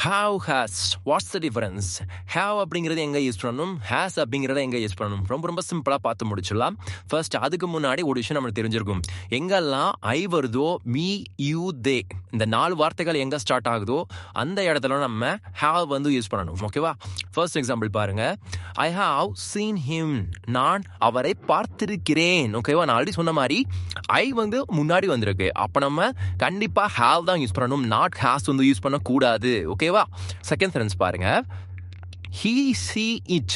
Have has what's the difference? Have அப்படிங்கிறது எங்கே use பண்ணணும், ஹேஸ் அப்படிங்கிறத எங்கே யூஸ் பண்ணணும்? ரொம்ப ரொம்ப சிம்பிளாக பார்த்து முடிச்சிடலாம். ஃபர்ஸ்ட் அதுக்கு முன்னாடி ஒரு விஷயம் நம்மளுக்கு தெரிஞ்சிருக்கும். எங்கெல்லாம் ஐ வருதோ, மீ, யூ, தே, இந்த 4 வார்த்தைகள் எங்கே ஸ்டார்ட் ஆகுதோ அந்த இடத்துல நம்ம ஹாவ் வந்து யூஸ் பண்ணணும். ஓகேவா? ஃபர்ஸ்ட் எக்ஸாம்பிள் பாருங்க. ஐ ஹாவ் சீன் ஹிம், நான் அவரை பார்த்திருக்கிறேன். ஓகேவா? நான் ஆல்ரெடி சொன்ன மாதிரி ஐ வந்து முன்னாடி வந்திருக்கு. அப்போ நம்ம கண்டிப்பாக ஹாவ் தான் யூஸ் பண்ணணும், நாட் ஹேஸ் வந்து யூஸ் பண்ணக்கூடாது. ஓகேவா? செகண்ட் சென்டென்ஸ் பாருங்க. he, she, it,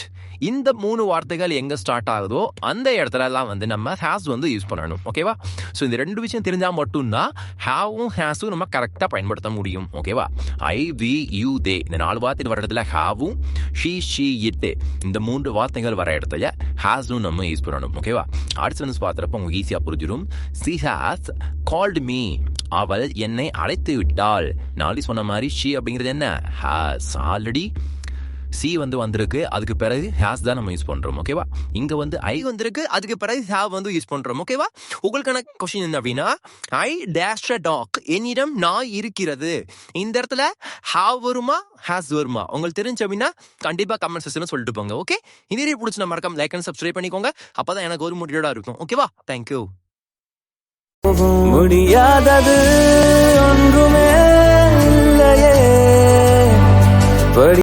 இந்த 3 வார்த்தைகள் எங்க ஸ்டார்ட் ஆகுதோ அந்த இடத்துல எல்லாம் வந்து நம்ம ஹேஸ் வந்து யூஸ் பண்ணணும். ஓகேவா? ஸோ இந்த 2 விஷயம் தெரிஞ்சால் மட்டும்தான் ஹாவும் ஹேஸும் நம்ம கரெக்டாக பயன்படுத்த முடியும். ஓகேவா? ஐ, வி, யூ, தே, இந்த 4 வார்த்தை வர இடத்துல ஹாவும், ஷீ, ஷி, இட், இந்த 3 வார்த்தைகள் வர இடத்துல ஹேஸும் நம்ம யூஸ் பண்ணணும். ஓகேவா? அடுத்த சென்டென்ஸ் பார்த்துறப்ப உங்களுக்கு ஈஸியாக புரிஞ்சிடும். she has called me, அவள் என்னை அழைத்து விட்டாள். நான் சொன்ன மாதிரி ஷி அப்படிங்கிறது என்ன, ஹேஸ். ஆல்ரெடி சி வந்து வந்திருக்கு, அதுக்கு பிறகு ஹேஸ் தான் நம்ம யூஸ் பண்றோம். ஓகேவா? இங்க வந்து ஐ வந்திருக்கு, அதுக்கு பிறகு ஹேவ் வந்து யூஸ் பண்றோம். ஓகேவா? உங்களுக்கான கொஸ்டின் என்ன அப்படின்னா, ஐ டேஷ் அ டாக், என்னிடம் நாய் இருக்கிறது. இந்த இடத்துல ஹாவ் வருமா, ஹேஸ் வருமா? உங்களுக்கு தெரிஞ்சு அப்படின்னா கண்டிப்பா கமெண்ட் செக்ஷன்ல சொல்லிட்டு போங்க. ஓகே? இந்த வீடியோ பிடிச்ச மறக்காம லைக் அண்ட் சப்ஸ்கிரைப் பண்ணிக்கோங்க. அப்பதான் எனக்கு ஒரு மோட்டிவேட்டா இருக்கும். ஓகேவா? தேங்க்யூ. முடியாதது ஒன்றுமே இல்லையே.